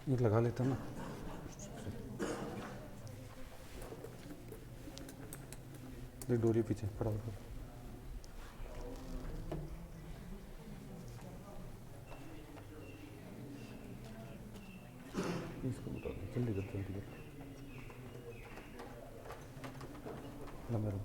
ये लगा लेता हूँ ना। देख डोरी पीछे फटाफट। इसको बता दो, जल्दी कर जल्दी कर। लंबा रुक।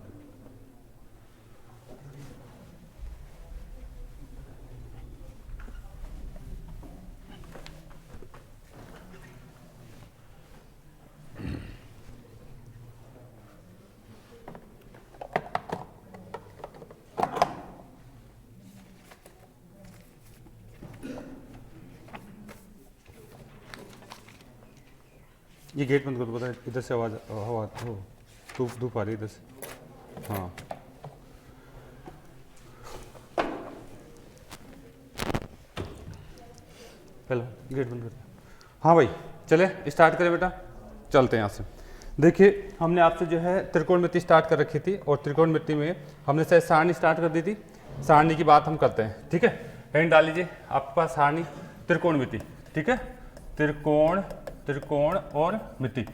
ये गेट बंद कर दो, पता है इधर से आवाज़ हवा हो, धूप आ रही है इधर से। हाँ हेलो, गेट बंद कर। हाँ भाई चले स्टार्ट करें बेटा, चलते हैं यहाँ से। देखिए हमने आपसे जो है त्रिकोणमिति स्टार्ट कर रखी थी, और त्रिकोणमिति में हमने शायद सारणी स्टार्ट कर दी थी। सारणी की बात हम करते हैं, ठीक है। हेड डाल लीजिए आपके पास सारणी त्रिकोणमिति, ठीक है। त्रिकोण और मिति।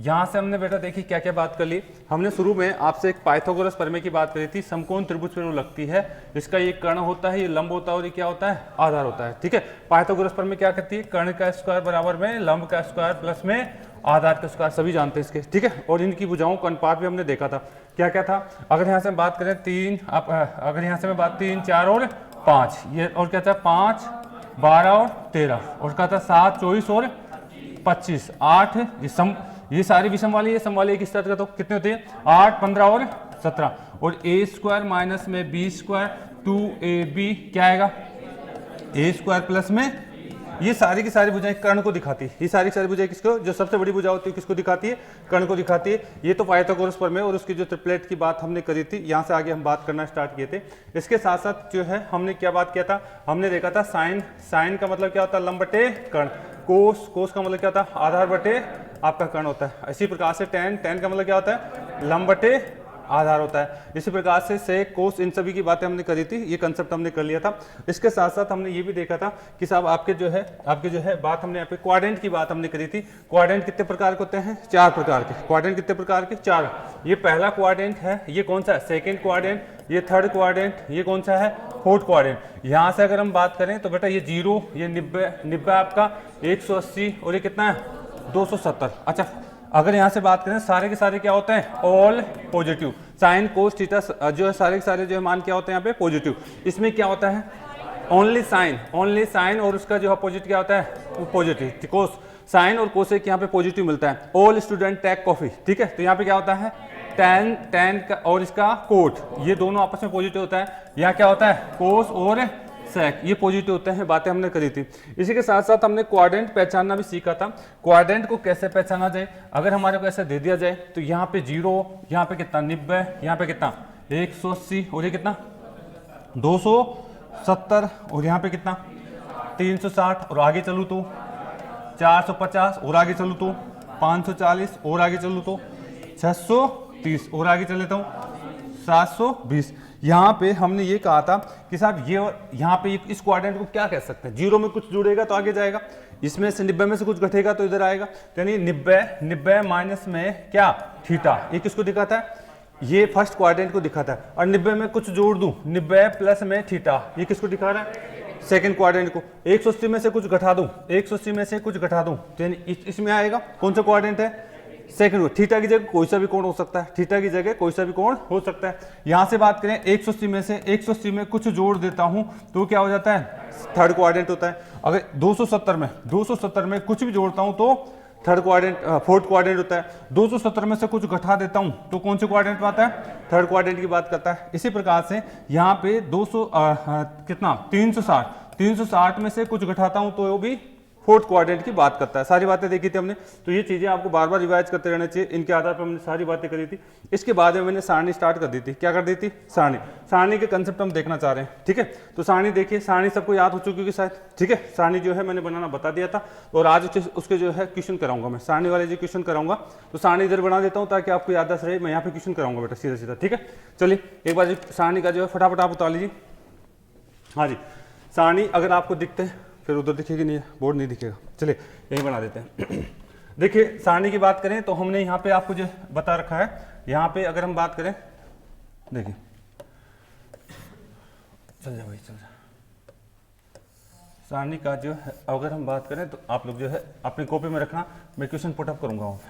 यहाँ से हमने बेटा देखिए क्या क्या बात कर ली। हमने शुरू में आपसे एक पाइथागोरस प्रमेय की बात करी थी। समकोण त्रिभुज पर वो लगती है, इसका ये कर्ण होता है, ये लंब होता है, और ये क्या होता है, आधार होता है, ठीक है। पाइथागोरस प्रमेय क्या कहती है, कर्ण का स्क्वायर बराबर में लंब का स्क्वायर प्लस में आधार का स्क्वायर, सभी जानते हैं इसके, ठीक है। और इनकी भुजाओं का अनुपात भी हमने देखा था, क्या क्या था। अगर यहाँ से हम बात करें 3, अगर यहाँ से मैं बात 3, 4 और 5, ये और क्या था 5, 12 और 13, और क्या था 7, 24 और 25, 8, ये सारी विषम वाली है, सम वाली एक स्टार्ट करता हूँ, कितने होते हैं 8, 15 और 17, और ए स्क्वायर माइनस में बी स्क्वायर 2ab क्या आएगा, ए स्क्वायर प्लस में, ये सारी की सारी भुजाएं कर्ण को दिखाती है। ये सारी की सारी भुजाएं किसको, जो सबसे बड़ी भुजा होती है किसको दिखाती है, कर्ण को दिखाती है। ये तो पाइथागोरस प्रमेय और उसकी जो ट्रिपलेट की बात हमने करी थी, यहाँ से आगे हम बात करना स्टार्ट किए थे। इसके साथ साथ जो है हमने क्या बात किया था, हमने देखा था साइन का मतलब क्या होता है, लंब बटे कर्ण। कोस का मतलब क्या होता है, आधार बटे आपका कर्ण होता है। इसी प्रकार से टेन का मतलब क्या होता है, लंब बटे आधार होता है। इसी प्रकार से सेक, कोस, इन सभी की बातें हमने करी थी, ये कंसेप्ट हमने कर लिया था। इसके साथ साथ हमने ये भी देखा था कि साहब आपके जो है बात हमने यहाँ पे क्वाड्रेंट की बात हमने करी थी। क्वाड्रेंट कितने प्रकार के होते हैं, 4 प्रकार के। क्वाड्रेंट कितने प्रकार के, 4। ये पहला क्वाड्रेंट है, ये कौन सा है, सेकेंड क्वाड्रेंट, ये थर्ड क्वाड्रेंट, ये कौन सा है, फोर्थ क्वाड्रेंट। यहाँ से अगर हम बात करें तो बेटा ये 0, ये 90 आपका 180, और ये कितना है 270। अच्छा अगर यहाँ से बात करें सारे के सारे क्या होते हैं, all positive. Sine cos theta जो है सारे के सारे जो है मान क्या होते हैं यहाँ पे, पॉजिटिव। इसमें क्या होता है, ओनली साइन, और उसका जो अपोजिट क्या होता है, वो पॉजिटिव। कोस, साइन और कोसेक यहाँ पे पॉजिटिव मिलता है। ऑल स्टूडेंट टेक कॉफी, ठीक है। तो यहाँ पे क्या होता है, टेन का और इसका कोट, ये दोनों आपस में पॉजिटिव होता है। यहाँ क्या होता है, कोस और सेक, ये पॉजिटिव होते हैं, बातें हमने करी थी। इसी के साथ साथ हमने क्वाड्रेंट पहचानना भी सीखा था। क्वाड्रेंट को कैसे पहचाना जाए, अगर हमारे को ऐसा दे दिया जाए तो यहाँ पे 0, यहाँ पे कितना 90, यहाँ पे कितना 180, और ये कितना 270, और यहाँ पे कितना 360, और आगे चलूँ तो 450, और आगे चलूँ तो 540, और आगे चलूँ तो 630, और आगे चल लेता हूँ 720। यहाँ पे हमने ये कहा था कि साहब ये यहाँ पे इस क्वाड्रेंट को क्या कह सकते हैं, 0 में कुछ जुड़ेगा तो आगे जाएगा, इसमें से 90 में से कुछ घटेगा तो इधर आएगा। यानी 90 माइनस में क्या थीटा, ये किसको दिखाता है, ये फर्स्ट क्वाड्रेंट को दिखाता है। और 90 में कुछ जोड़ दूं, 90 प्लस में थीटा, ये किसको दिखा रहा है, सेकंड क्वाड्रेंट को। 180 में से कुछ घटा दूं, 180 में से कुछ घटा दूं, तो इसमें आएगा कौन सा क्वाड्रेंट है, सेकंड। थीटा की जगह कोई सा भी कोण हो सकता है, थीटा की जगह कोई सा भी कोण हो सकता है। यहां से बात करें 180 में से 180 में कुछ जोड़ देता हूं तो क्या हो जाता है, थर्ड क्वाड्रेंट होता है। अगर 270 में कुछ भी जोड़ता हूं तो फोर्थ क्वाड्रेंट होता है। 270 में से कुछ घटा देता हूं तो कौन से क्वाड्रेंट में आता है, थर्ड क्वाड्रेंट की बात करता है। इसी प्रकार से यहाँ पे 360 में से कुछ घटाता हूं तो वो भी फोर्थ क्वाड्रेंट की बात करता है। सारी बातें देखी थी हमने, तो ये चीजें आपको बार बार रिवाइज करते रहना चाहिए। इनके आधार पर हमने सारी बातें करी थी। इसके बाद में मैंने सारणी स्टार्ट कर दी थी। क्या कर दी थी, सारणी के कंसेप्ट हम देखना चाह रहे हैं, ठीक है। तो सारणी देखिए, सारणी सबको याद हो चुकी होगी शायद, ठीक है। सारणी जो है मैंने बनाना बता दिया था, और आज उसके जो है क्वेश्चन कराऊंगा मैं, सारणी वाले जो क्वेश्चन कराऊंगा। तो सारणी इधर बना देता हूँ ताकि आपको याददाश्त रहे। मैं यहाँ पे क्वेश्चन कराऊंगा बेटा सीधा सीधा, ठीक है। चलिए एक बार सारणी का जो है फटाफट आप बता लीजिए। हाँ जी, सारणी अगर आपको दिखते हैं फिर उधर दिखेगी नहीं, बोर्ड नहीं दिखेगा। चलिए यही बना देते हैं। देखिए सारणी की बात करें तो हमने यहाँ पे आपको जो बता रखा है, यहाँ पे अगर हम बात करें, देखिए चल जा भाई चल जा, सारणी का जो है अगर हम बात करें तो आप लोग जो है अपनी कॉपी में रखना, मैं क्वेश्चन पुटअप करूँगा वहाँ पे,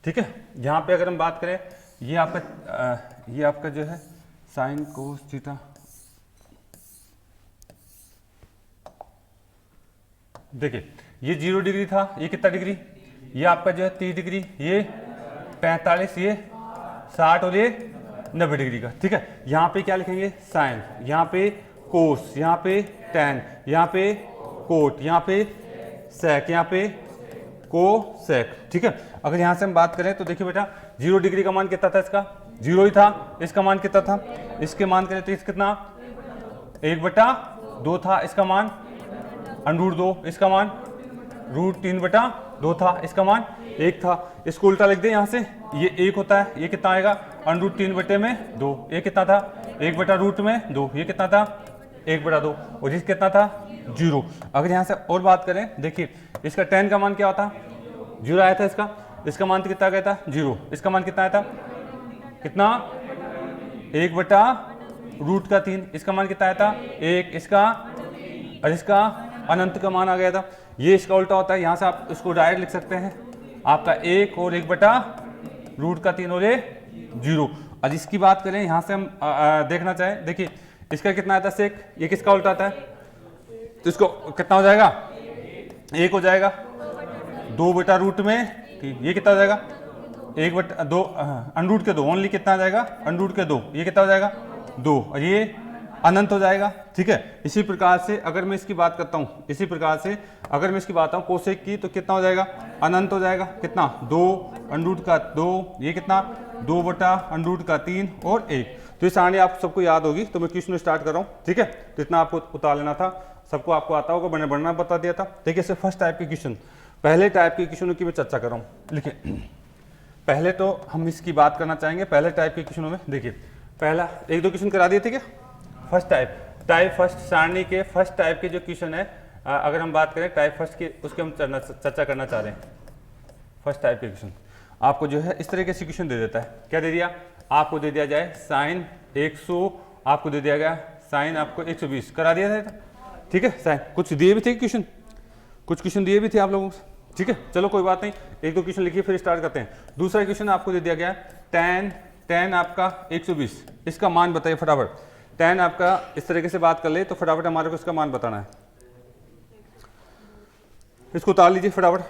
ठीक है। यहाँ पे अगर हम बात करें, ये आपका जो है साइन कोस थीटा, देखिए ये 0 डिग्री था, ये कितना डिग्री, ये आपका जो है 30 डिग्री, ये 45, ये 60 और ये 90 डिग्री का, ठीक है। यहाँ पे क्या लिखेंगे, साइन, यहाँ पे कोस, यहाँ पे टैन, यहाँ पे कोट, यहाँ पे सेक, यहाँ पे कोसेक, ठीक है। अगर यहाँ से हम बात करें तो देखिए बेटा 0 डिग्री का मान कितना था, इसका 0 ही था, इसका मान कितना था, इसके मान करें तो इस कितना 1/2 था, इसका मान √2, इसका मान √3/2 था, इसका मान 1 था। इसको उल्टा लिख दे यहाँ से, ये 1 होता है, ये कितना आएगा √3/2, ये कितना था 1/√2, ये कितना था 1/2, और ये कितना था 0। अगर यहाँ से और बात करें, देखिए इसका tan का मान क्या होता, 0 आया था, इसका मान कितना गया था 0, इसका मान कितना आया था, कितना 1/√3, इसका मान कितना आया था 1, इसका और इसका अनंत का मान आ गया था। ये इसका उल्टा होता है, यहाँ से आप इसको डायरेक्ट लिख सकते हैं, आपका 1 और 1/√3 और ये 0। और इसकी बात करें, यहाँ से हम देखना चाहें, देखिए इसका कितना आता है सेक, ये किसका उल्टा आता है, तो इसको कितना हो जाएगा 1 हो जाएगा, 2/√3, ये कितना हो जाएगा 1/2, √2, ओनली कितना आ जाएगा √2, ये कितना हो जाएगा 2, और ये अनंत हो जाएगा, ठीक है। इसी प्रकार से अगर मैं इसकी बात करता हूँ, इसी प्रकार से अगर मैं इसकी बात हूँ कोसेक की, तो कितना हो जाएगा अनंत हो जाएगा, कितना 2√2, ये कितना 2/√3 और 1। तो ये सारणी आप सबको याद होगी, तो मैं क्वेश्चन स्टार्ट कर रहा हूँ, ठीक है। तो इतना आपको उतार लेना था, सबको आपको आता होगा, मैंने बढ़ना बता दिया था। देखिए इससे फर्स्ट टाइप के क्वेश्चन, पहले टाइप के क्वेश्चनों की मैं चर्चा कर रहा हूँ। लिखिए पहले तो हम इसकी बात करना चाहेंगे पहले टाइप के क्वेश्चनों में। देखिए पहला 1-2 क्वेश्चन करा दिए थे क्या, फर्स्ट टाइप फर्स्ट सारणी के फर्स्ट टाइप के जो क्वेश्चन है, अगर हम बात करें टाइप फर्स्ट की, उसके हम चर्चा करना चाह रहे हैं। फर्स्ट टाइप के क्वेश्चन आपको जो है इस तरह के क्वेश्चन दे देता है, क्या दे दिया आपको, दे दिया जाए साइन 100, आपको दे दिया गया साइन आपको 120, करा दिया था, ठीक है। साइन कुछ दिए भी थे क्वेश्चन, कुछ क्वेश्चन दिए भी थे आप लोगों को, ठीक है। चलो कोई बात नहीं, 1-2 क्वेश्चन लिखिए फिर स्टार्ट करते हैं। दूसरा क्वेश्चन आपको दे दिया गया tan आपका 120, इसका मान बताइए फटाफट। tan आपका इस तरीके से बात कर ले तो फटाफट हमारे को इसका मान बताना है, इसको उतार लीजिए फटाफट।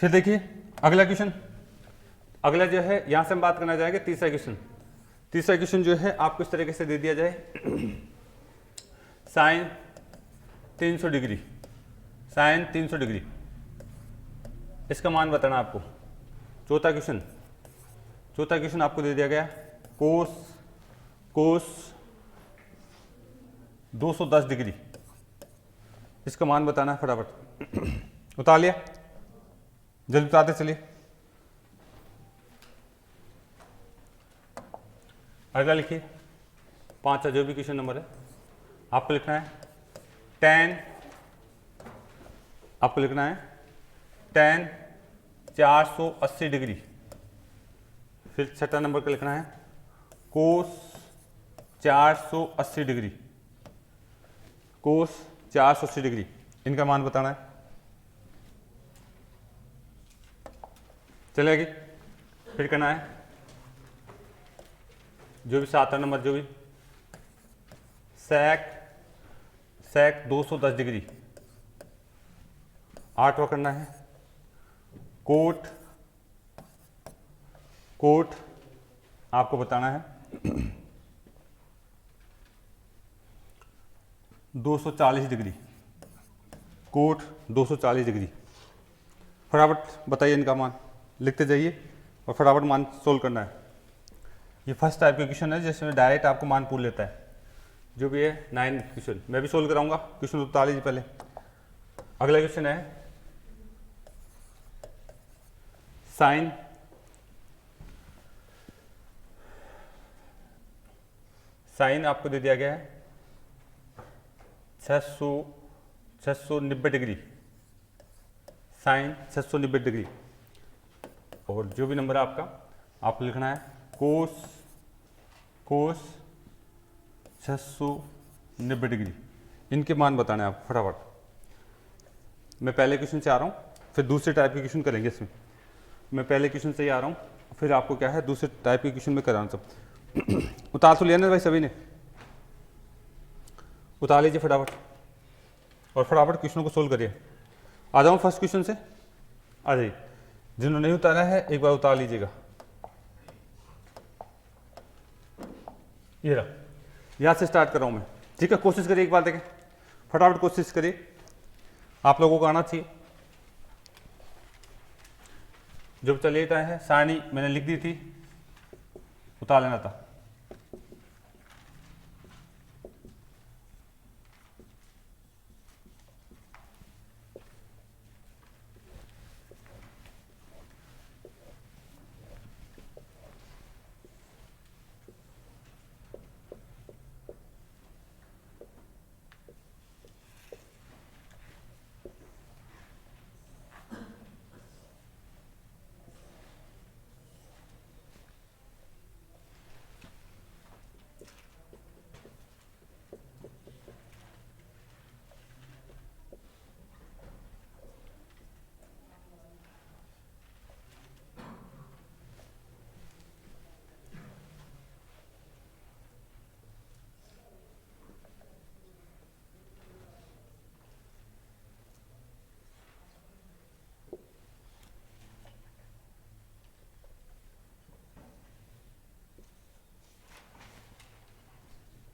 फिर देखिए अगला क्वेश्चन, अगला जो है यहां से हम बात करना चाहेंगे तीसरा क्वेश्चन। तीसरा क्वेश्चन जो है आपको इस तरीके से दे दिया जाए, साइन 300 डिग्री, साइन 300 डिग्री, इसका मान बताना आपको। चौथा क्वेश्चन आपको दे दिया गया कोस 210 डिग्री, इसका मान बताना है फटाफट। उतार लिया, जल्दी बताते चलिए। अगला लिखिए, 5 जो भी क्वेश्चन नंबर है आपको लिखना है tan, आपको लिखना है tan 480 डिग्री। फिर छठा नंबर का लिखना है कोस 480 डिग्री, कोस 480 डिग्री, इनका मान बताना है। चलेगी, फिर करना है जो भी 7वां नंबर, जो भी सेक 210 डिग्री। 8वां करना है कोट आपको बताना है 240 डिग्री, कोट 240 डिग्री। फटाफट बताइए इनका मान, लिखते जाइए और फटाफट मान सोल्व करना है। ये फर्स्ट टाइप का क्वेश्चन है जिसमें डायरेक्ट आपको मान पूछ लेता है, जो भी है 9 क्वेश्चन मैं भी सोल्व कराऊंगा। क्वेश्चन उतार लीजिए पहले। अगला क्वेश्चन है साइन आपको दे दिया गया है 690 डिग्री, साइन 690 डिग्री। और जो भी नंबर है आपका, आपको लिखना है कोस 690 डिग्री। इनके मान बताने हैं आप फटाफट। मैं पहले क्वेश्चन से आ रहा हूँ, फिर दूसरे टाइप के क्वेश्चन करेंगे इसमें। मैं पहले क्वेश्चन से ही आ रहा हूँ, फिर आपको क्या है दूसरे टाइप के क्वेश्चन में कराना सब। उतार तो लिया ना भाई सभी ने? उतार लीजिए फटाफट और फटाफट क्वेश्चनों को सोल्व करिए। आ जाऊँ फर्स्ट क्वेश्चन से, आ जाइए। जिन्होंने नहीं उतारा है एक बार उतार लीजिएगा। ये रहा, यहाँ से स्टार्ट कर रहा हूँ मैं, ठीक है? कोशिश करिए एक बार देखें, फटाफट कोशिश करिए, आप लोगों को आना चाहिए। जो चलिए है सारणी मैंने लिख दी थी, उतार लेना था।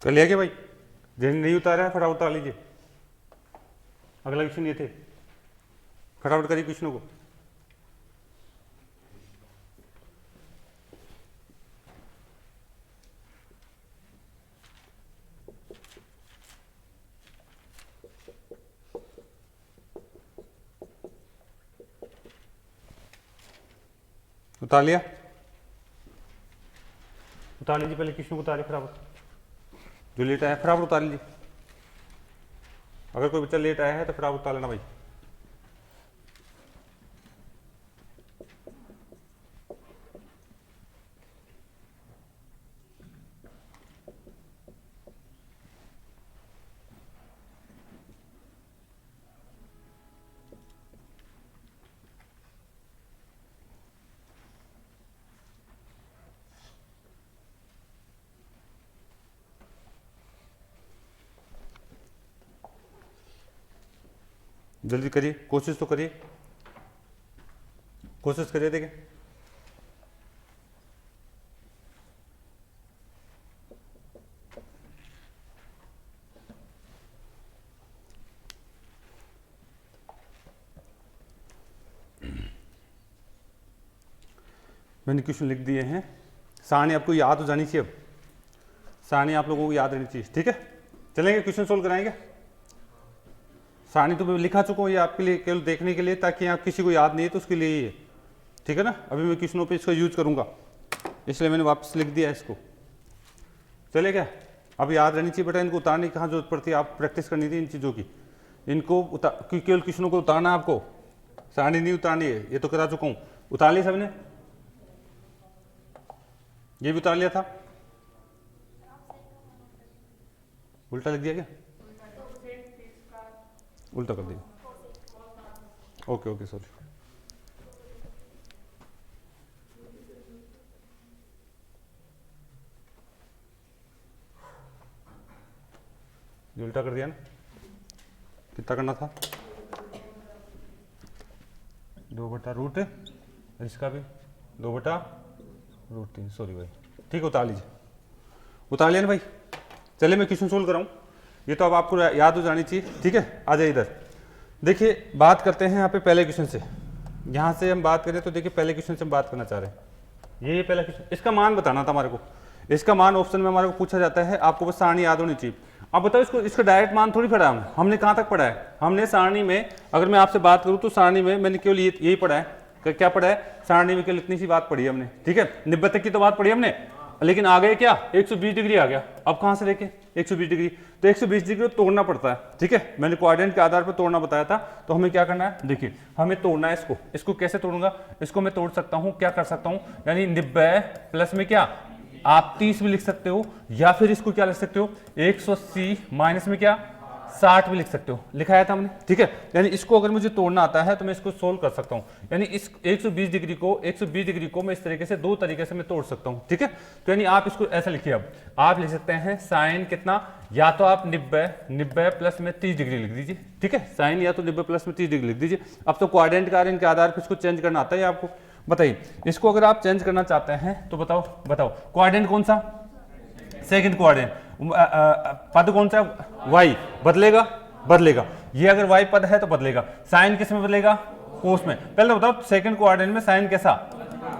कर लिया क्या भाई? जिन्हें नहीं उतारा है फटाफट उतार लीजिए। अगला क्वेश्चन ये थे, फटाफट करिए क्वेश्चनों को। उतार लिया? उतार लीजिए, पहले क्वेश्चन को उतारिए फटाफट। जो लेट आया है फटाफट उतार लीजिए। अगर कोई बच्चा लेट आया है तो फटाफट उतार लेना भाई। जल्दी करिए, कोशिश तो करिए, कोशिश करिए। देखें मैंने क्वेश्चन लिख दिए हैं। सारणी आपको याद हो जानी चाहिए। अब सारणी आप लोगों को याद रहनी चाहिए, ठीक है? चलेंगे क्वेश्चन सोल्व कराएंगे। सारणी तो मैं लिखा चुका हूँ, ये आपके लिए केवल देखने के लिए, ताकि आप किसी को याद नहीं है तो उसके लिए ये, ठीक है ना? अभी मैं क्वेश्चनों पे इसका यूज करूंगा, इसलिए मैंने वापस लिख दिया इसको। चले क्या? अब याद रहनी चाहिए बेटा, इनको उतारने की कहाँ जरूरत पड़ती है, आप प्रैक्टिस करनी थी इन चीज़ों की। इनको केवल क्वेश्चनों को उतारना है आपको, सारणी नहीं उतारनी है। ये तो करा चुका हूँ। उतार लिया सबने? ये भी उतार लिया था? उल्टा लिख दिया क्या? उल्टा कर दिया। Okay okay sorry. उल्टा कर दिया ना? कितना करना था? 2/√, इसका भी 2/√3। सॉरी भाई, ठीक है उतार लीजिए। उतार लिया ना भाई? चलिए मैं क्वेश्चन सोल्व कराऊँ। ये तो अब आपको याद हो जानी चाहिए, ठीक है? आ जाइए इधर। देखिए बात करते हैं यहाँ पे पहले क्वेश्चन से। यहाँ से हम बात करें तो देखिए पहले क्वेश्चन से हम बात करना चाह रहे हैं। ये पहला क्वेश्चन, इसका मान बताना था हमारे को। इसका मान ऑप्शन में हमारे को पूछा जाता है, आपको बस सारणी याद होनी चाहिए। अब बताओ इसको, इसका डायरेक्ट मान थोड़ी पढ़ा हमने कहाँ तक पढ़ा है? हमने सारणी में, अगर मैं आपसे बात करूँ तो सारणी में मैंने केवल यही पढ़ा है। क्या पढ़ा है? सारणी में केवल इतनी सी बात पढ़ी है हमने, ठीक है? 90 तक की तो बात पढ़ी हमने, लेकिन आ गए क्या? 120 डिग्री आ गया। अब कहाँ से देखें? 120 डिग्री, तो 120 डिग्री को तोड़ना पड़ता है, ठीक है। मैंने क्वाड्रेंट के आधार पर तोड़ना बताया था, तो हमें क्या करना है, देखिए हमें तोड़ना है इसको कैसे तोड़ूंगा, इसको मैं तोड़ सकता हूँ, क्या कर सकता हूँ, यानी 90 प्लस में क्या आप 30 भी लिख सकते हो, या फिर इसको क्या लिख सकते हो 180 माइनस में क्या 60 भी लिख सकते हो, लिखाया था हमने, ठीक है। यानी इसको अगर मुझे तोड़ना आता है तो मैं इसको सोल्व कर सकता हूँ, यानी इस 120 डिग्री को मैं इस तरीके से दो तरीके से मैं तोड़ सकता हूँ, ठीक है। तो यानी आप इसको ऐसा लिखिए, अब आप लिख सकते हैं साइन कितना, या तो आप 90 प्लस में 30 डिग्री लिख दीजिए, ठीक है, साइन या तो 90 प्लस में 30 डिग्री लिख दीजिए। अब तो क्वाड्रेंट के आधार पर इसको चेंज करना आता है आपको, बताइए इसको अगर आप चेंज करना चाहते हैं तो बताओ क्वाड्रेंट कौन सा, सेकंड क्वाड्रेंट, पद कौन सा, y, बदलेगा, ये अगर y पद है तो बदलेगा, साइन किस में बदलेगा, कोस में। पहले बताओ सेकंड क्वाड्रेंट में साइन कैसा,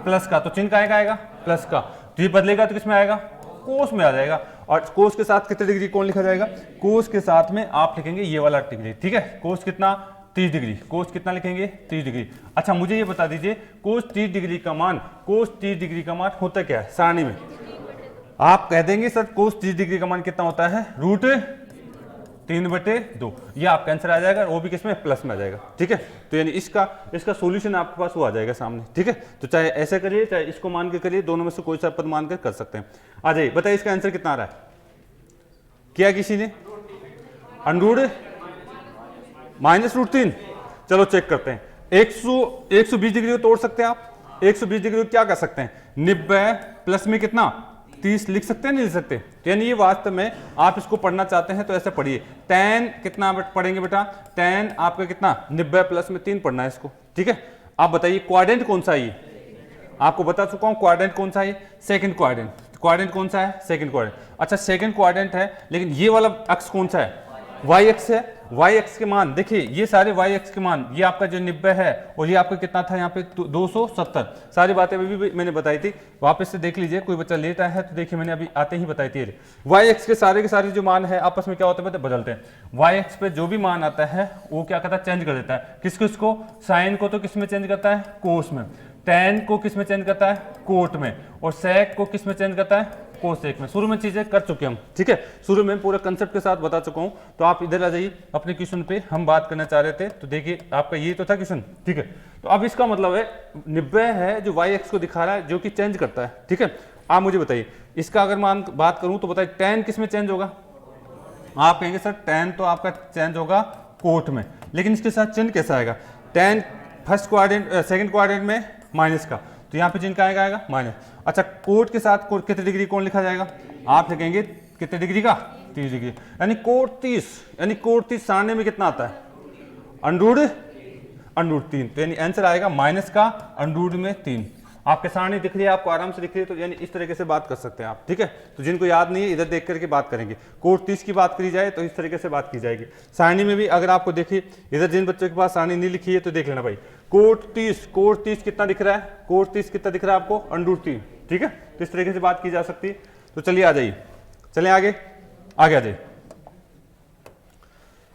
प्लस का, तो चिन्ह का आएगा प्लस का, तो ये बदलेगा तो किस में आएगा, कोस में आ जाएगा। और कोस के साथ कितने डिग्री कौन लिखा जाएगा, कोस के साथ में आप लिखेंगे ये वाला डिग्री, ठीक है। कोस कितना 30 डिग्री, कोस कितना लिखेंगे 30 डिग्री। अच्छा मुझे ये बता दीजिए कोस 30 डिग्री का मान होता क्या है सारणी में, आप कह देंगे सर कोस 30 डिग्री का मान कितना होता है, √3/2, ये आपका आंसर आ जाएगा, वो भी किसमें प्लस में आ जाएगा, ठीक है। तो यानी इसका सॉल्यूशन आपके पास वो आ जाएगा सामने, ठीक है। तो चाहे ऐसे करिए चाहे इसको मान के करिए, दोनों में से कोई सा पद मान कर सकते हैं। आ जाइए बताइए इसका आंसर कितना आ रहा है, किया किसी ने, √- √3, चलो चेक करते हैं। 120 डिग्री को तोड़ सकते हैं आप, 120 डिग्री को क्या कर सकते हैं, 90 प्लस में कितना 30 लिख सकते हैं, नहीं लिख सकते। तो यानी ये वास्तव में आप इसको पढ़ना चाहते हैं तो ऐसे पढ़िए, tan कितना पढ़ेंगे बेटा, tan आपका कितना 90 प्लस में 3 पढ़ना है इसको, ठीक है। आप बताइए क्वाड्रेंट कौन सा है, ये आपको बता चुका हूं क्वाड्रेंट कौन सा है, सेकंड क्वाड्रेंट कौन सा है, सेकंड क्वाड्रेंट। अच्छा सेकंड क्वाड्रेंट है, लेकिन ये वाला अक्ष कौन सा है, y अक्ष है। y अक्ष के मान देखिए, ये सारे y अक्ष के मान, ये आपका जो 90 है और ये आपका कितना था यहाँ पे 270, सारी बातें अभी भी मैंने बताई थी, वापस से देख लीजिए, कोई बच्चा लेट आया है तो देखिए मैंने अभी आते ही बताई थी। y अक्ष के सारे जो मान है आपस में क्या होते हैं बदलते हैं, y अक्ष पे जो भी मान आता है वो क्या करता है, चेंज कर देता है, किसको, साइन को तो किस में चेंज करता है, कोस में, tan को किस में चेंज करता है, कोट में, और sec को किस में चेंज करता है, कोसेक में। शुरू में चीजें कर चुके हम, ठीक है, शुरू में पूरा कंसेप्ट के साथ बता चुका हूं। तो आप इधर आ जाइए, अपने क्वेश्चन पे हम बात करना चाह रहे थे, तो देखिए आपका ये तो था क्वेश्चन, ठीक है। तो अब इसका मतलब है 90 है जो y अक्ष को दिखा रहा है, जो कि चेंज करता है, ठीक है। आप मुझे बताइए इसका अगर मान बात करूं तो बताइए tan किस में चेंज होगा, आप कहेंगे सर tan तो आपका चेंज होगा कोट में, लेकिन इसके साथ चिन्ह कैसा आएगा, tan first quadrant second quadrant में माइनस का, तो यहाँ पे चिन्ह का आएगा माइनस। अच्छा कोट के साथ कितने डिग्री कौन लिखा जाएगा, आप लिखेंगे कितने डिग्री का, 30 डिग्री, यानी कोट 30 सारणी में कितना आता है, √3, तो यानी आंसर आएगा माइनस का √3। आपके सारणी दिख रही है, आपको आराम से दिख रही है, तो यानी इस तरीके से बात कर सकते हैं आप, ठीक है। तो जिनको याद नहीं है इधर देख करके बात करेंगे, कोट 30 की बात करी जाए तो इस तरीके से बात की जाएगी। सारणी में भी अगर आपको देखिए, इधर जिन बच्चों के पास सारणी नहीं लिखी है तो देख लेना भाई, कोट 30 कितना दिख रहा है, कोट 30 कितना दिख रहा है आपको, √3, ठीक है। तो इस तरीके से बात की जा सकती है। तो चलिए आ जाइए, चलें आगे आ जाइए।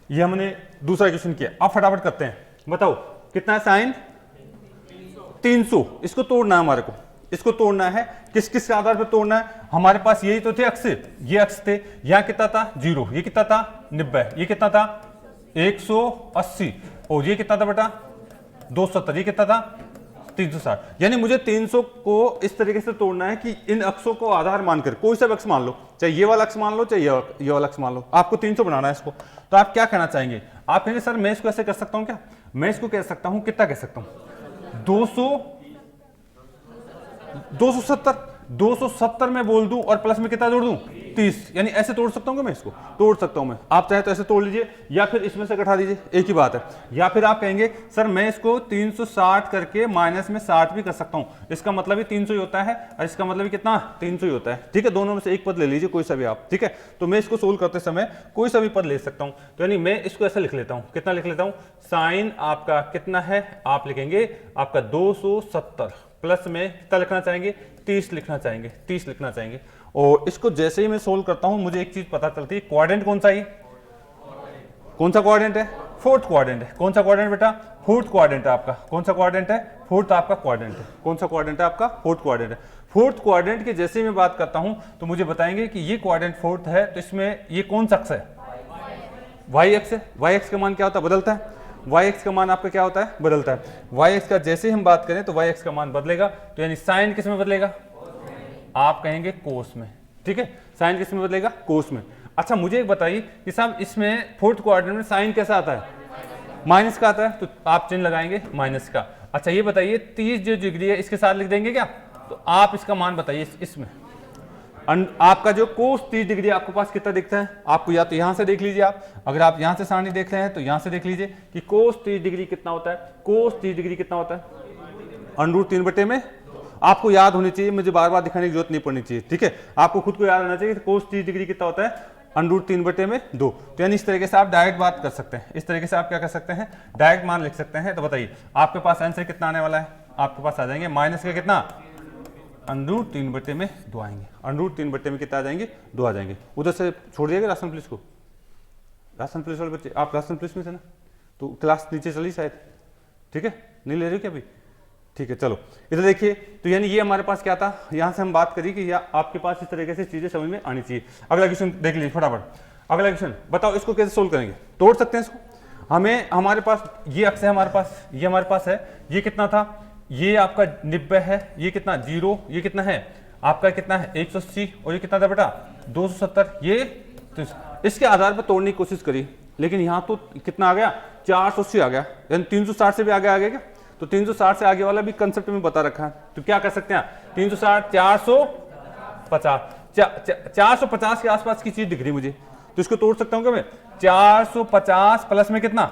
ये हमने दूसरा क्वेश्चन किया, अब फटाफट करते हैं, बताओ कितना है साइन 300, इसको तोड़ना है हमारे को, इसको तोड़ना है, किस आधार पर तोड़ना है, हमारे पास यही तो थे अक्ष, ये अक्ष थे, यहाँ कितना था 0, ये कितना था 90, ये कितना था 180, और ये कितना था बेटा 270, ये कितना था 360। यानी मुझे 300 को इस तरीके से तोड़ना है कि इन अक्षों को आधार मानकर, कोई सा अक्ष मान लो, चाहे ये वाला अक्ष मान लो चाहे ये वाला अक्ष मान लो, आपको 300 बनाना है इसको। तो आप क्या कहना चाहेंगे, आप कहेंगे सर मैं इसको ऐसे कर सकता हूं क्या, मैं इसको कह सकता हूं, कितना कह सकता हूं 270 में बोल दूं और प्लस में कितना जोड़ दूं 30, यानी ऐसे तोड़ सकता हूं मैं, इसको तोड़ सकता हूं मैं, आप चाहे तो ऐसे तोड़ लीजिए या फिर इसमें से घटा दीजिए, एक ही बात है। या फिर आप कहेंगे सर मैं इसको 360 करके माइनस में 60 भी कर सकता हूं, इसका मतलब ही 300 ही होता है और इसका मतलब ही कितना 300 ही होता है, ठीक है। दोनों में से एक पद ले लीजिए कोई सा भी आप, ठीक है। तो मैं इसको सोल्व करते समय कोई सा भी पद ले सकता हूं, तो यानी मैं इसको ऐसा लिख लेता हूं, कितना लिख लेता हूं, साइन आपका कितना है, आप लिखेंगे आपका 270 प्लस में कितना लिखना चाहेंगे 30 लिखना चाहेंगे, 30 लिखना चाहेंगे। और इसको जैसे ही मैं सोल्व करता हूं मुझे एक चीज पता चलती है, क्वाड्रेंट कौन सा है, कौन सा क्वाड्रेंट है, फोर्थ क्वाड्रेंट है। कौन सा क्वाड्रेंट बेटा, फोर्थ क्वाड्रेंट है आपका, कौन सा क्वाड्रेंट है, फोर्थ आपका क्वाड्रेंट है, कौन सा क्वाड्रेंट है आपका, फोर्थ क्वाड्रेंट है। फोर्थ क्वाड्रेंट की जैसे मैं बात करता हूं तो मुझे बताएंगे कि ये क्वाड्रेंट फोर्थ है, तो इसमें ये कौन सा अक्ष है? वाई एक्स है। वाई एक्स का मान क्या होता है? बदलता है। वाई एक्स का मान आपका क्या होता है? बदलता है। वाई एक्स का जैसे हम बात करें तो वाई एक्स का मान बदलेगा, तो यानी साइन किस में बदलेगा? आप कहेंगे कोस में, ठीक है। साइन किस में बदलेगा? कोस में। अच्छा मुझे एक बताइए कि साहब इसमें फोर्थ क्वाड्रेंट में साइन कैसा आता है? माइनस का आता है, तो आप चिन्ह लगाएंगे माइनस का। अच्छा ये बताइए 30 जो डिग्री है इसके साथ लिख देंगे क्या? तो आप इसका मान बताइए इसमें आपका जो कोस 30 डिग्री आपके पास कितना दिखता है? आपको या तो यहां से देख लीजिए आप, अगर आप यहां से सारणी देख रहे हैं तो यहां से देख लीजिए कि कोस 30 डिग्री कितना होता है। कोस 30 डिग्री कितना होता है? √3 बटे में। आपको याद होनी चाहिए, मुझे बार बार दिखाने की जरूरत नहीं पड़नी चाहिए, ठीक है। आपको खुद को याद होना चाहिए कि कोस 30 डिग्री कितना होता है? √3 बटे में 2। तो यानी इस तरीके से आप डायरेक्ट बात कर सकते हैं, इस तरीके से आप क्या कर सकते हैं? डायरेक्ट मान लिख सकते हैं। तो बताइए आपके पास आंसर कितना आने वाला है? आपके पास आ जाएंगे माइनस का कितना? √3 बटे में 2 आएंगे। √3 बटे में कितना आ जाएंगे? 2 आ जाएंगे। उधर से छोड़ दिएगा राशन पुलिस को, राशन पुलिस वाले बच्चे, आप राशन पुलिस में से ना, तो क्लास नीचे चली शायद, ठीक है। नहीं ले रहे हो क्या अभी? ठीक है चलो इधर देखिए। तो यानी ये हमारे पास क्या था, यहाँ से हम बात करी कि आपके पास इस तरीके से चीजें समझ में आनी चाहिए। अगला क्वेश्चन देख लीजिए फटाफट। अगला क्वेश्चन बताओ इसको कैसे सोल्व करेंगे? तोड़ सकते हैं इसको। हमें हमारे पास ये अक्ष है, हमारे पास ये हमारे पास है, ये कितना था? ये आपका 90 है, ये कितना 0, ये कितना है आपका कितना है 180, और ये कितना था बेटा 270। ये तो इसके आधार पर तोड़ने की कोशिश करी, लेकिन यहाँ तो कितना आ गया 480 आ गया, यानी 360 से भी आगे आ गया क्या? तो 360 से आगे वाला भी कंसेप्ट में बता रखा है, तो क्या कर सकते हैं 360 450 के आसपास की चीज दिख रही मुझे, तो इसको तोड़ सकता हूँ क्या मैं? 450 प्लस में कितना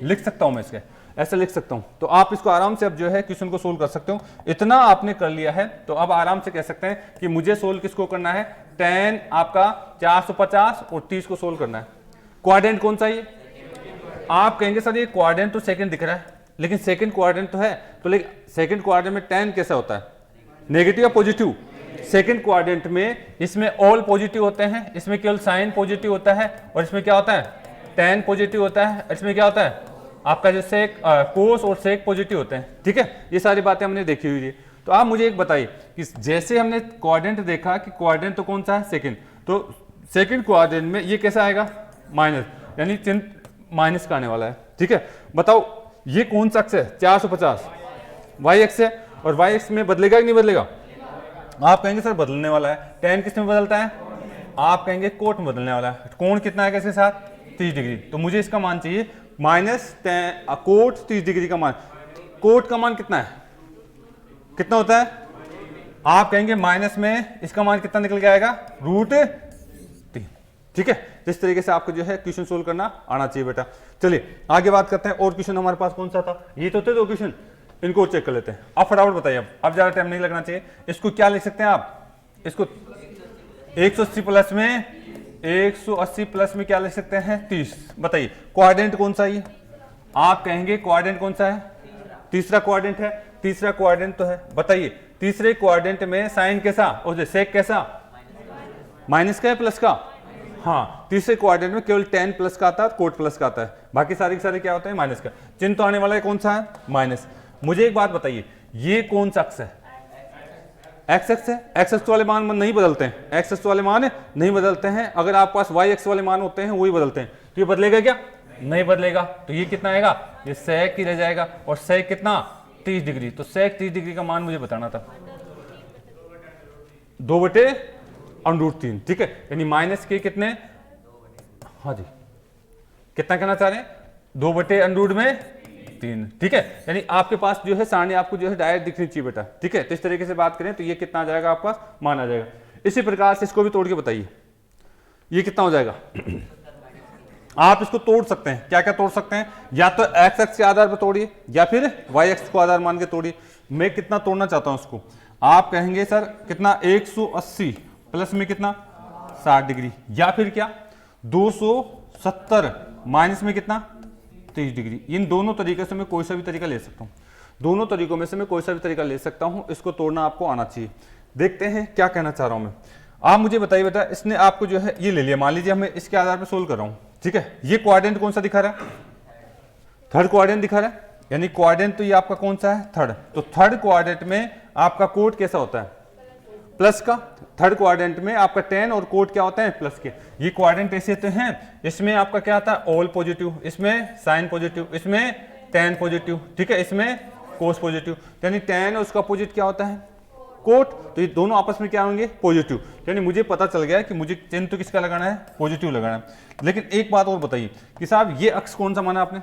लिख सकता हूं मैं? इसके ऐसे लिख सकता हूं। तो आप इसको आराम से अब जो है क्वेश्चन को सोल्व कर सकते हो। इतना आपने कर लिया है तो अब आराम से कह सकते हैं कि मुझे सोल्व किसको करना है? tan आपका 450 और 30 को सोल्व करना है। क्वाड्रेंट कौन सा है? आप कहेंगे सर ये क्वाड्रेंट तो सेकंड दिख रहा है, लेकिन सेकंड क्वाड्रेंट तो है, तो लेकिन सेकंड क्वाड्रेंट में tan कैसा होता है? नेगेटिव या पॉजिटिव? सेकंड क्वाड्रेंट में इसमें ऑल पॉजिटिव होते हैं, इसमें केवल साइन पॉजिटिव होता है, और इसमें क्या होता है tan पॉजिटिव होता है, इसमें क्या होता है आपका जो सेक कोस और सेक पॉजिटिव होते हैं, ठीक है। ये सारी बातें हमने देखी हुई है। तो आप मुझे एक बताइए कि जैसे हमने क्वाड्रेंट देखा कि क्वाड्रेंट तो कौन सा है? सेकंड। तो सेकंड क्वाड्रेंट में ये कैसा आएगा? माइनस, यानी चिन्ह माइनस का आने वाला है, ठीक है। बताओ ये कौन सा अक्ष है? 450 वाई एक्स है, और वाई एक्स में बदलेगा कि नहीं बदलेगा? आप कहेंगे सर बदलने वाला है। tan किस में बदलता है? आप कहेंगे कोट में बदलने वाला है। कोण कितना है इसके साथ? 30 डिग्री। तो मुझे इसका मान चाहिए माइनस कोट 30 डिग्री का मान। कोट का मान कितना है? कितना होता है? आप कहेंगे माइनस में इसका मान कितना निकल के आएगा? √3, ठीक है। इस तरीके से आपको जो है क्वेश्चन सोल्व करना आना चाहिए बेटा। चलिए आगे बात करते हैं। और क्वेश्चन हमारे पास कौन सा था? ये तो थे 2 क्वेश्चन, इनको चेक कर लेते हैं। आप फटाफट बताइए, अब ज्यादा टाइम नहीं लगना चाहिए। इसको क्या लिख सकते हैं आप? इसको 180 प्लस में 180 प्लस में क्या लिख सकते हैं? 30। बताइए क्वाड्रेंट कौन सा है? आप कहेंगे क्वाड्रेंट कौन सा है? तीसरा क्वाड्रेंट है। तीसरा क्वाड्रेंट तो है। बताइए तीसरे क्वाड्रेंट में साइन कैसा और सेक कैसा? माइनस का है प्लस का? हाँ, तीसरे क्वाड्रेंट में केवल tan प्लस का आता है, कोट प्लस का आता है, बाकी सारे के सारे क्या होते हैं? माइनस का। चिन्ह तो आने वाला है कौन सा है? माइनस। मुझे एक बात बताइए ये कौन सा अक्ष है? एक्स एक्स है। एक्स एक्स वाले मान नहीं बदलते हैं, एक्स एक्स वाले मान नहीं बदलते हैं। अगर आप पास वाई एक्स वाले मान होते हैं वही बदलते हैं। तो ये बदलेगा क्या? नहीं बदलेगा। तो ये कितना आएगा? ये सेक ही रह जाएगा, और सेक कितना? 30 डिग्री। तो सेक 30 डिग्री का मान मुझे बताना था 2/√3, ठीक है। यानी माइनस के कितने? हाँ जी, कितना कहना चाह रहे हैं? 2/√3, ठीक है। यानी आपके पास जो है सारणी आपको जो है डायरेक्ट दिखनी चाहिए बेटा, ठीक है। तो इस तरीके से बात करें तो ये कितना आ जाएगा आपका? मान आ जाएगा। इसी प्रकार से इसको भी तोड़ के बताइए ये कितना हो जाएगा। आप इसको तोड़ सकते हैं। क्या क्या तोड़ सकते हैं? या तो एक्स एक्स के आधार पर तोड़िए, या फिर वाई एक्स को आधार मान के तोड़िए। मैं कितना तोड़ना चाहता हूं इसको? आप कहेंगे सर कितना? 180 प्लस में कितना? 60 डिग्री, या फिर क्या 270 माइनस में कितना? 30 डिग्री। इन दोनों तरीके से मैं कोई सा भी तरीका ले सकता हूं। दोनों तरीकों में से मैं कोई सा भी तरीका ले सकता हूं। इसको तोड़ना आपको आना चाहिए। देखते हैं क्या कहना चाह रहा हूं मैं। आप मुझे बताइए बेटा, इसने आपको जो है ये ले लिया, मान लीजिए हमें इसके आधार पर सोल्व कर रहा हूं, ठीक है। ये क्वाड्रेंट कौन सा दिखा रहा है? थर्ड क्वाड्रेंट दिखा रहा है, यानी क्वाड्रेंट तो ये आपका कौन सा है? थर्ड। तो थर्ड क्वाड्रेंट में आपका कोट कैसा होता है? प्लस का, थर्ड क्वाड्रेंट में आपका टेन और कोट क्या होता है प्लस के। ये क्वाड्रेंट ऐसे होते हैं, इसमें आपका क्या आता है ऑल पॉजिटिव, इसमें साइन पॉजिटिव, इसमें टेन पॉजिटिव, ठीक है, इसमें कोस पॉजिटिव, यानी टेन और उसका अपोजिट क्या होता है कोट, तो ये दोनों आपस में क्या होंगे पॉजिटिव। यानी मुझे पता चल गया कि मुझे चिन्ह तो किसका लगाना है पॉजिटिव लगाना है। लेकिन एक बात और बताइए कि साहब ये अक्स कौन सा माना आपने,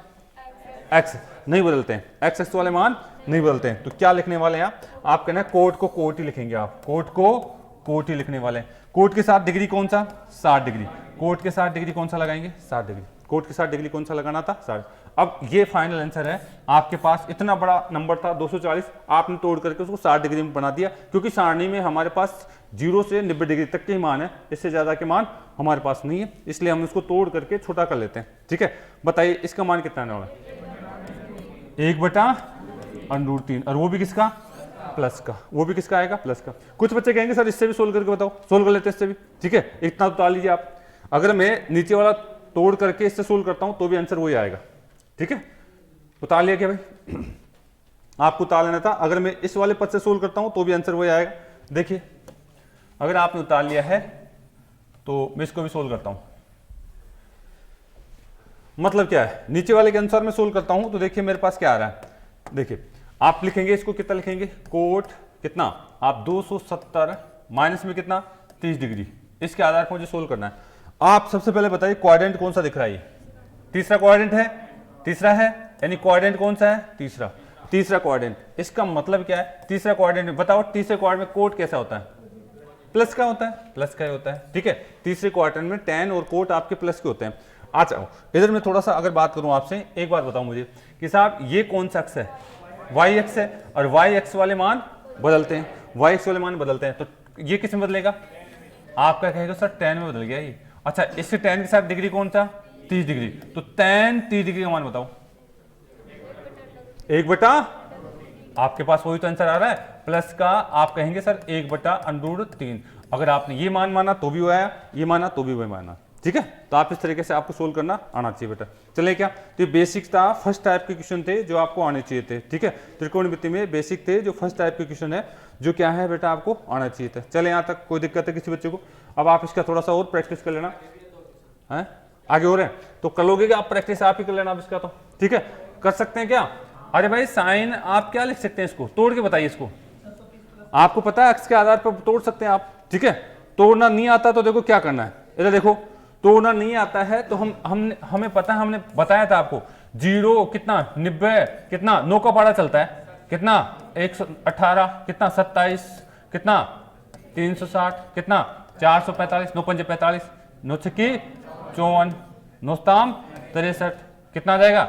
एक्स नहीं बदलते हैं, एक्स एक्स वाले मान नहीं बदलते हैं, तो क्या लिखने वाले हैं आप कहना है कोट को कोट ही लिखेंगे, आप कोट को कोट ही लिखने वाले हैं। कोट के साथ डिग्री कौन सा 60 डिग्री, कोट के साथ डिग्री कौन सा लगाएंगे 60 डिग्री, कोट के साथ डिग्री कौन सा लगाना था 60। अब ये फाइनल आंसर है, आपके पास इतना बड़ा नंबर था 240, आपने तोड़ करके उसको 60 डिग्री में बना दिया, क्योंकि सारणी में हमारे पास 0 से 90 डिग्री तक के ही मान है, इससे ज्यादा के मान हमारे पास नहीं है, इसलिए हम इसको तोड़ करके छोटा कर लेते हैं। ठीक है, बताइए इसका मान कितना आने वाला है 1/√3, और वो भी किसका प्लस का, वो भी किसका आएगा प्लस का। कुछ बच्चे कहेंगे सर इससे भी सोल्व करके बताओ, सोल्व कर लेते हैं इससे भी, ठीक है, इतना उतार लीजिए आप। अगर मैं नीचे वाला तोड़ करके इससे सोल्व करता हूं तो भी आंसर वही आएगा, ठीक है, उतार लिया क्या भाई, आपको उतार लेना था। अगर मैं इस वाले पद से सोल्व करता हूं तो भी आंसर वही आएगा। देखिए अगर आपने उतार लिया है तो मैं इसको भी सोल्व करता हूं, मतलब क्या है नीचे वाले के अनुसार मैं सोल्व करता हूं, तो देखिए मेरे पास क्या आ रहा है, देखिए आप लिखेंगे इसको कितना लिखेंगे कोट कितना आप 270 माइनस में कितना 30 डिग्री, इसके आधार पर मुझे सोल्व करना है। आप सबसे पहले बताइए क्वाड्रेंट कौन सा दिख रहा है, तीसरा क्वाड्रेंट है, तीसरा है, यानी क्वाड्रेंट कौन सा है तीसरा, तीसरा क्वाड्रेंट। इसका मतलब क्या है तीसरा क्वाड्रेंट में बताओ, तीसरे क्वाड्रेंट में कोट कैसा होता है प्लस का होता है, प्लस का ही होता है, ठीक है, तीसरे क्वाड्रेंट में टेन और कोट आपके प्लस के होते हैं। आ जाओ इधर मैं थोड़ा सा अगर बात करूं आपसे, एक बात बताओ मुझे कि साहब ये कौन सा अक्स है वाई एक्स है, और वाई एक्स वाले मान बदलते हैं, वाई एक्स वाले मान बदलते हैं, तो ये किस में बदलेगा, आपका कहेगा सर टेन में बदल गया ये। अच्छा इससे टेन के साथ डिग्री कौन सा 30 डिग्री, तो टेन 30 डिग्री का मान बताओ 1/, आपके पास वही तो आंसर आ रहा है प्लस का, आप कहेंगे सर 1/√3। अगर आपने ये मान माना तो भी वो आया, ये माना तो भी वही माना, ठीक है, तो आप इस तरीके से आपको सोल्व करना आना चाहिए बेटा। चलिए क्या, तो ये बेसिक था, फर्स्ट टाइप के क्वेश्चन थे जो आपको आने चाहिए थे, ठीक है, त्रिकोणमिति में बेसिक थे जो फर्स्ट टाइप के क्वेश्चन है जो क्या है बेटा आपको आना चाहिए था। चले यहाँ तक कोई दिक्कत है किसी बच्चे को, अब आप इसका थोड़ा सा और प्रैक्टिस कर लेना है, आगे हो रहे हैं तो करोगे क्या आप प्रैक्टिस आप ही कर लेना अब इसका, तो ठीक है कर सकते हैं क्या। अरे भाई साइन आप क्या लिख सकते हैं, इसको तोड़ के बताइए, इसको आपको पता है अक्स के आधार पर तोड़ सकते हैं आप, ठीक है, तोड़ना नहीं आता तो देखो क्या करना है, इधर देखो तोड़ना नहीं आता है तो हमें पता है, हमने बताया था आपको 0 कितना 90 कितना 9 का पारा चलता है कितना 118 कितना 27 कितना 360 कितना 445 9 5 45 9 6 54 9 63 कितना आ जाएगा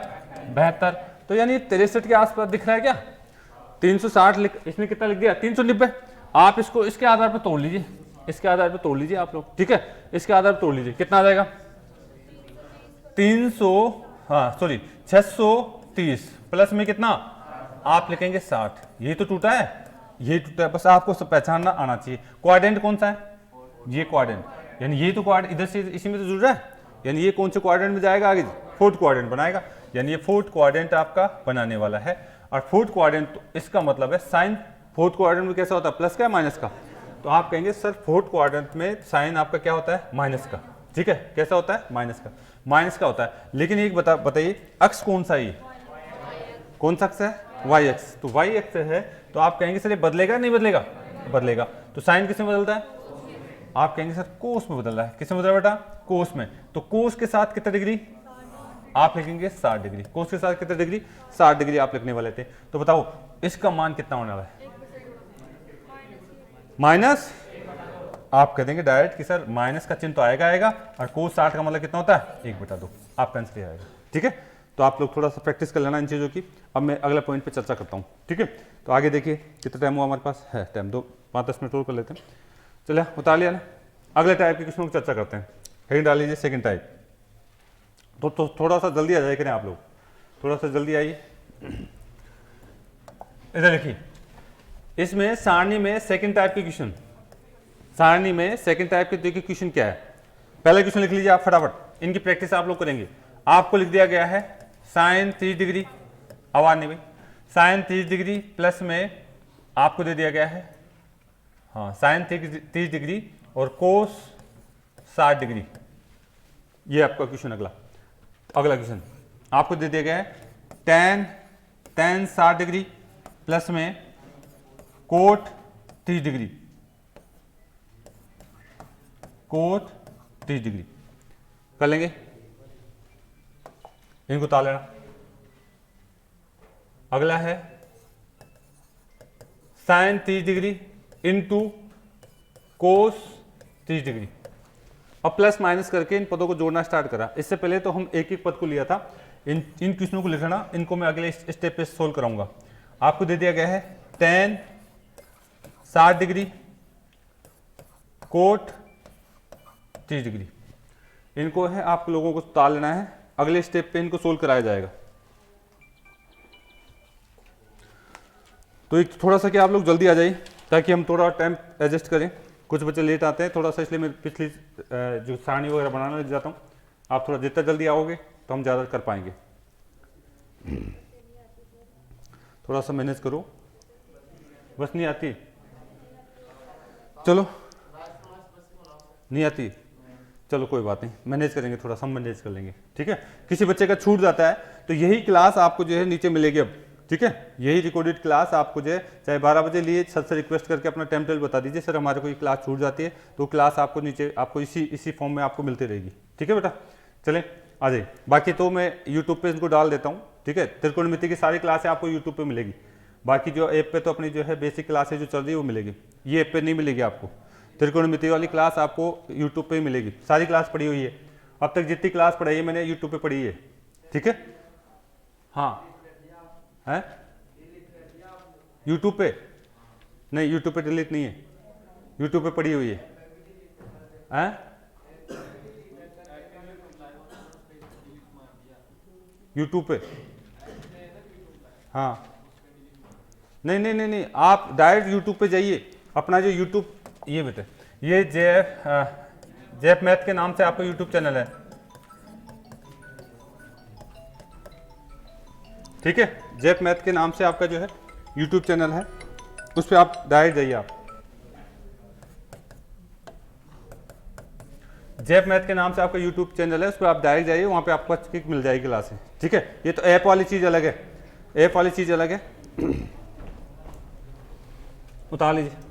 72, तो यानी 63 के आसपास दिख रहा है क्या, 360 लिख, इसने कितना लिख दिया 390। आप इसको इसके आधार पर तोड़ लीजिए, इसके आधार पर तोड़ लीजिए आप लोग, ठीक है, इसके आधार पर तोड़ लीजिए कितना आ जाएगा 630 प्लस में कितना आप लिखेंगे 60, ये तो टूटा है, ये टूटा है, बस आपको सब पहचानना आना चाहिए। क्वाड्रेंट कौन सा है ये क्वाड्रेंट, यानी ये तो क्वाड्रेंट इधर से इसी में तो जुड़ रहा है, यानी ये कौन से क्वाड्रेंट में जाएगा आगे फोर्थ क्वाड्रेंट बनाएगा, यानी ये फोर्थ क्वाड्रेंट आपका बनाने वाला है। और फोर्थ क्वाड्रेंट तो इसका मतलब है साइन फोर्थ क्वाड्रेंट में कैसा होता है प्लस का माइनस का, तो आप कहेंगे सर फोर्थ क्वाड्रेंट में साइन आपका क्या होता है माइनस का, ठीक है, कैसा होता है माइनस का, माइनस का होता है। लेकिन एक बताइए अक्स कौन सा है, कौन सा अक्स है वाई एक्स, तो वाई एक्स है तो आप कहेंगे सर ये बदलेगा नहीं बदलेगा, बदलेगा, तो साइन किस में बदलता है, आप कहेंगे सर कोस में बदल रहा है, किस में बदल रहा है बेटा कोस में, तो कोस के साथ कितना डिग्री आप लिखेंगे 60 डिग्री, कोस के साथ कितना डिग्री 60 डिग्री आप लिखने वाले थे। तो बताओ इसका मान कितना होने वाला है माइनस, आप कह देंगे डायरेक्ट कि सर माइनस का चिन्ह तो आएगा, और कोस 60 का मतलब कितना होता है 1/2, आपका आंसर आएगा, ठीक है। तो आप लोग थोड़ा सा प्रैक्टिस कर लेना इन चीज़ों की। अब मैं अगला पॉइंट पे चर्चा करता हूँ, ठीक है, तो आगे देखिए कितना टाइम हुआ हमारे पास है, टाइम 5-10 मिनट और कर लेते हैं। चलिए उतार लिया ना, अगले टाइप के क्वेश्चनों की चर्चा करते हैं। हेडिंग डाल लीजिए सेकंड टाइप, तो थोड़ा सा जल्दी आ जाए करें आप लोग, थोड़ा सा जल्दी आइए। इधर देखिए इसमें सारणी में सेकंड टाइप के क्वेश्चन, सारणी में सेकंड टाइप के देखिए क्वेश्चन क्या है। पहला क्वेश्चन लिख लीजिए आप फटाफट, इनकी प्रैक्टिस आप लोग करेंगे। आपको लिख दिया गया है साइन 30 डिग्री, आवाज नहीं भाई, साइन 30 डिग्री प्लस में आपको दे दिया गया है हाँ साइन 30 डिग्री और कोस 60 डिग्री। ये आपका क्वेश्चन अगला क्वेश्चन आपको दे दिया गया है tan 60 डिग्री प्लस में कोट 30 डिग्री, कोट 30 डिग्री कर लेंगे, इनको उतार लेना। अगला है sine 30 degree into cos 30 degree. अब प्लस माइनस करके इन पदों को जोड़ना स्टार्ट करा। इससे पहले तो हम एक एक पद को लिया था, इन क्वेश्चनों को लिखना, इनको मैं अगले स्टेप पे सोल्व कराऊंगा। आपको दे दिया गया है tan 60 डिग्री कोट 30 डिग्री। इनको है आप लोगों को ताल लेना है, अगले स्टेप पे इनको सोल्व कराया जाएगा। तो एक थोड़ा सा कि आप लोग जल्दी आ जाइए ताकि हम थोड़ा टाइम एडजस्ट करें। कुछ बच्चे लेट आते हैं थोड़ा सा, इसलिए मैं पिछली जो सारणी वगैरह बनाने लग जाता हूँ। आप थोड़ा जितना जल्दी आओगे तो हम ज़्यादा कर पाएंगे। थोड़ा सा मैनेज करो, बस नहीं आती, चलो नहीं आती, चलो कोई बात नहीं, मैनेज करेंगे, थोड़ा सा मैनेज कर लेंगे, ठीक है। किसी बच्चे का छूट जाता है तो यही क्लास आपको जो है नीचे मिलेगी अब, ठीक है। यही रिकॉर्डेड क्लास आपको जो है चाहे 12 बजे लिए, सर से रिक्वेस्ट करके अपना टाइम टेबल बता दीजिए, सर हमारे को ये क्लास छूट जाती है, तो क्लास आपको नीचे आपको इसी फॉर्म में आपको मिलती रहेगी, ठीक है बेटा। चलें आ जाइए, बाकी तो मैं यूट्यूब पे इनको डाल देता हूँ, ठीक है। त्रिकोणमिति की सारी क्लासें आपको यूट्यूब पे मिलेगी, बाकी जो ऐप पे तो अपनी जो है बेसिक क्लासें जो चल रही है वो मिलेगी, ये ऐप पे नहीं मिलेगी आपको। त्रिकोणमिति वाली क्लास आपको यूट्यूब पे ही मिलेगी, सारी क्लास पढ़ी हुई है, अब तक जितनी क्लास पढ़ाई है मैंने यूट्यूब पे पढ़ी है, ठीक है। हाँ है यूट्यूब पे नहीं, यूट्यूब पे डिलीट नहीं है, यूट्यूब पे पढ़ी हुई है, हैं यूट्यूब पे। हाँ नहीं नहीं नहीं नहीं, आप डायरेक्ट यूट्यूब पे जाइए, अपना जो यूट्यूब ये बेटे ये जेफ मैथ के नाम से आपका यूट्यूब चैनल है, ठीक है। जेफ मैथ के नाम से आपका जो है यूट्यूब चैनल है, उस पर आप डायरेक्ट जाइए। आप जेफ मैथ के नाम से आपका यूट्यूब चैनल है, उस पर आप डायरेक्ट जाइए, वहाँ पे आपको किक मिल जाएगी क्लासें, ठीक है। ये तो ऐप वाली चीज़ अलग है, ऐप वाली चीज़ अलग है, उतार लीजिए।